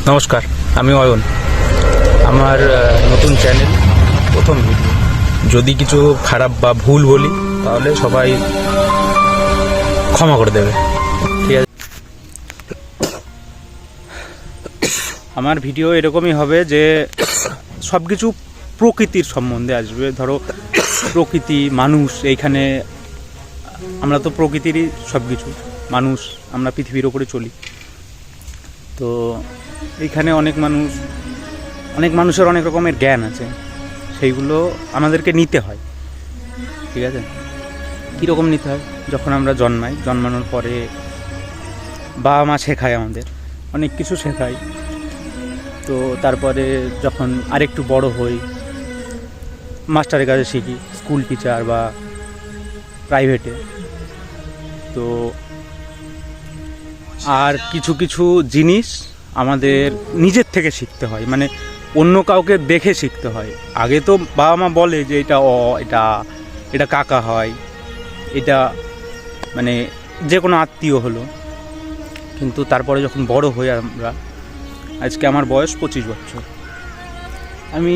নমস্কার, আমি অয়ন। আমার নতুন চ্যানেল, প্রথম ভিডিও। যদি কিছু খারাপ বা ভুল বলি তাহলে সবাই ক্ষমা করে দেবে, ঠিক আছে? আমার ভিডিও এরকমই হবে যে সব কিছু প্রকৃতির সম্বন্ধে আসবে। ধরো প্রকৃতি, মানুষ, এইখানে আমরা তো প্রকৃতিরই সব কিছু মানুষ, আমরা পৃথিবীর ওপরে চলি। তো এইখানে অনেক মানুষের অনেক রকমের জ্ঞান আছে, সেইগুলো আমাদেরকে নিতে হয়, ঠিক আছে? কীরকম নিতে হয়? যখন আমরা জন্মাই, জন্মানোর পরে বাবা মা শেখায়, আমাদের অনেক কিছু শেখায়। তো তারপরে যখন আরেকটু বড় হই, মাস্টারের কাছে শিখি, স্কুল টিচার বা প্রাইভেটে। তো আর কিছু কিছু জিনিস আমাদের নিজের থেকে শিখতে হয়, মানে অন্য কাউকে দেখে শিখতে হয়। আগে তো বাবা মা বলে যে এটা এটা কাকা হয়, এটা মানে যে কোনো আত্মীয় হলো। কিন্তু তারপরে যখন বড় হই আমরা, আজকে আমার বয়স 25 বছর, আমি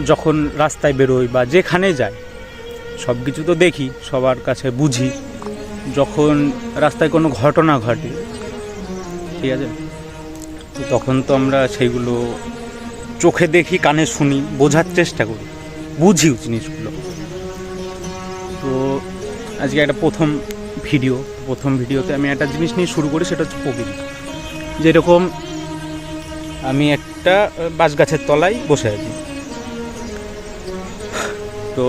যখন রাস্তায় বেরোই বা যেখানে যাই সব কিছু তো দেখি, সবার কাছে বুঝি। যখন রাস্তায় কোনো ঘটনা ঘটে, ঠিক আছে, তো তখন তো আমরা সেইগুলো চোখে দেখি, কানে শুনি, বোঝার চেষ্টা করি, বুঝিও জিনিসগুলো। তো আজকে একটা প্রথম ভিডিওতে আমি একটা জিনিস নিয়ে শুরু করি, সেটা হচ্ছে প্রকৃতি। যেরকম আমি একটা বাঁশ গাছের তলায় বসে আছি। তো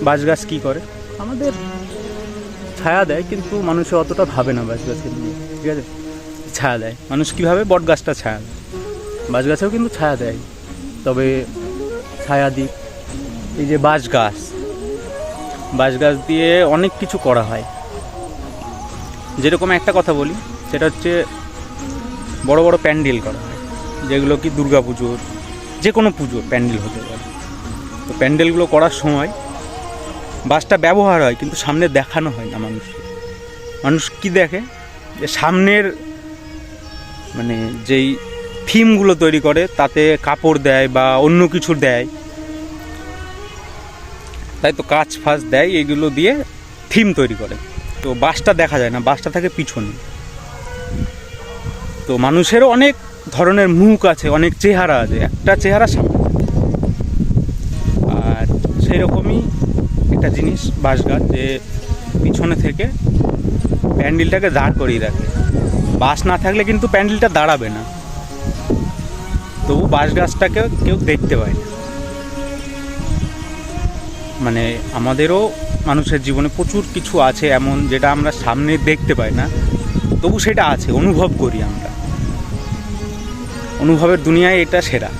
বাঁশ গাছ কী করে? আমাদের ছায়া দেয়, কিন্তু মানুষে অতটা ভাবে না বাঁশ গাছের নিয়ে, ঠিক আছে? ছায়া দেয় মানুষ কীভাবে? বট গাছটা ছায়া দেয়, বাঁশ গাছেও কিন্তু ছায়া দেয়, তবে ছায়া দিক। এই যে বাঁশ গাছ দিয়ে অনেক কিছু করা হয়। যেরকম একটা কথা বলি, সেটা হচ্ছে বড় বড় প্যান্ডেল করা হয়, যেগুলো কি দুর্গা পুজোর, যে কোনো পুজোর প্যান্ডেল হতে পারে। তো প্যান্ডেলগুলো করার সময় বাঁশটা ব্যবহার হয়, কিন্তু সামনে দেখানো হয় না মানুষকে। মানুষ কি দেখে? যে সামনের মানে যেই থিমগুলো তৈরি করে তাতে কাপড় দেয় বা অন্য কিছু দেয়, তাই তো কাঁচ ফাঁচ দেয়, এইগুলো দিয়ে থিম তৈরি করে। তো বাঁশটা দেখা যায় না, বাঁশটা থাকে পিছনে। তো মানুষেরও অনেক ধরনের মুখ আছে, অনেক চেহারা আছে, একটা চেহারা সামনে। আর সেই রকমই একটা জিনিস বাঁশ গাছ, যে পিছনে থেকে প্যান্ডেলটাকে দাঁড় করিয়ে রাখে। বাঁশ না থাকলে কিন্তু প্যান্ডেলটা দাঁড়াবে না। তবু বাঁশ গাছটাকে কেউ দেখতে পায় না। মানে আমাদেরও মানুষের জীবনে প্রচুর কিছু আছে এমন, যেটা আমরা সামনে দেখতে পাই না, তবু সেটা আছে, অনুভব করি আমরা। অনুভবের দুনিয়ায় এটা সেরা।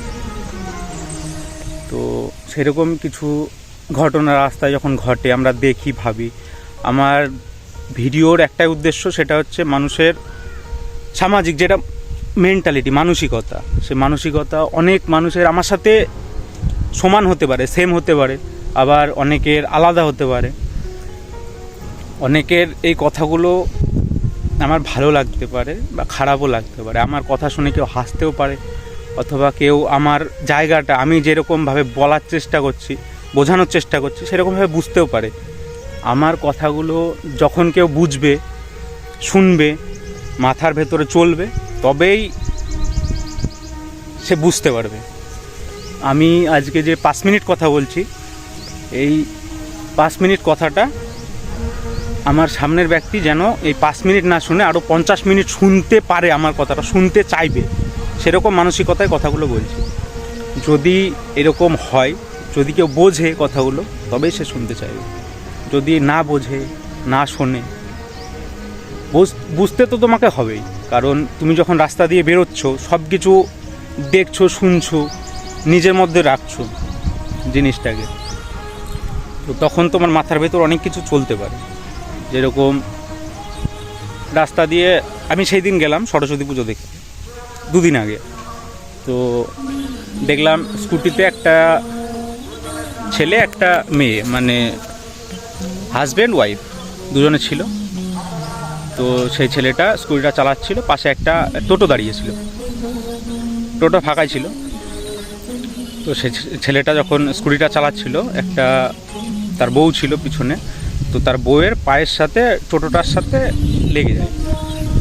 তো সেরকম কিছু ঘটনা রাস্তায় যখন ঘটে আমরা দেখি, ভাবি। আমার ভিডিওর একটাই উদ্দেশ্য, সেটা হচ্ছে মানুষের সামাজিক যেটা মেন্টালিটি, মানসিকতা, সে মানসিকতা অনেক মানুষের আমার সাথে সমান হতে পারে, সেম হতে পারে, আবার অনেকের আলাদা হতে পারে। অনেকের এই কথাগুলো আমার ভালো লাগতে পারে বা খারাপও লাগতে পারে। আমার কথা শুনে কেউ হাসতেও পারে, অথবা কেউ আমার জায়গাটা আমি যেরকমভাবে বলার চেষ্টা করছি, বোঝানোর চেষ্টা করছি, সেরকমভাবে বুঝতেও পারে। আমার কথাগুলো যখন কেউ বুঝবে, শুনবে, মাথার ভেতরে চলবে, তবেই সে বুঝতে পারবে। আমি আজকে যে 5 মিনিট কথা বলছি, এই 5 মিনিট কথাটা আমার সামনের ব্যক্তি যেন এই 5 মিনিট না শুনে আরও 50 মিনিট শুনতে পারে, আমার কথাটা শুনতে চাইবে, সেরকম মানসিকতায় কথাগুলো বলছি। যদি এরকম হয়, যদি কেউ বোঝে কথাগুলো, তবেই সে শুনতে চাইবে। যদি না বোঝে, না শোনে, বুঝতে তো তোমাকে হবেই, কারণ তুমি যখন রাস্তা দিয়ে বেরোচ্ছ, সব কিছু দেখছো, শুনছো, নিজের মধ্যে রাখছো জিনিসটাকে, তো তখন তোমার মাথার ভেতর অনেক কিছু চলতে পারে। যেরকম রাস্তা দিয়ে আমি সেই দিন গেলাম সরস্বতী পুজো দেখতে, 2 দিন আগে। তো দেখলাম স্কুটিতে একটা ছেলে, একটা মেয়ে, মানে হাজব্যান্ড ওয়াইফ দুজনে ছিল। তো সেই ছেলেটা স্কুটিটা চালাচ্ছিল, পাশে একটা টোটো দাঁড়িয়েছিল। টোটো ফাঁকাই ছিল। তো সে ছেলেটা যখন স্কুটিটা চালাচ্ছিল, একটা তার বউ ছিল পিছনে, তো তার বউয়ের পায়ের সাথে টোটোটার সাথে লেগে যায়।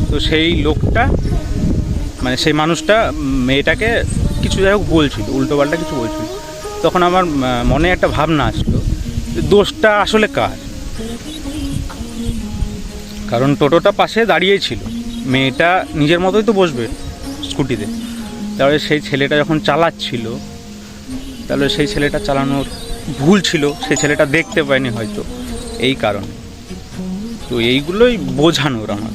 তো সেই লোকটা মানে সেই মানুষটা মেয়েটাকে কিছু যাই হোক বলছিল, উল্টোপাল্টা কিছু বলছিল। তখন আমার মনে একটা ভাবনা আসলো, দোষটা আসলে কার? কারণ টোটোটা পাশে দাঁড়িয়েই ছিল, মেয়েটা নিজের মতোই তো বসবে স্কুটিতে। তাহলে সেই ছেলেটা যখন চালাচ্ছিল, তাহলে সেই ছেলেটা চালানোর ভুল ছিল, সেই ছেলেটা দেখতে পায়নি হয়তো, এই কারণে। তো এইগুলোই বোঝানোর আমার।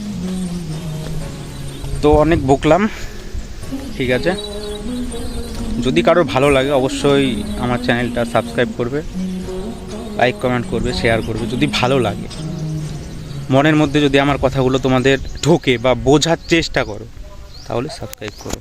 তো অনেক বকলাম, ঠিক আছে। যদি কারোর ভালো লাগে অবশ্যই আমার চ্যানেলটা সাবস্ক্রাইব করবে, লাইক কমেন্ট করবে, শেয়ার করবে যদি ভালো লাগে। মনের মধ্যে যদি আমার কথাগুলো তোমাদের ঢোকে বা বোঝার চেষ্টা করো, তাহলে সাবস্ক্রাইব করো।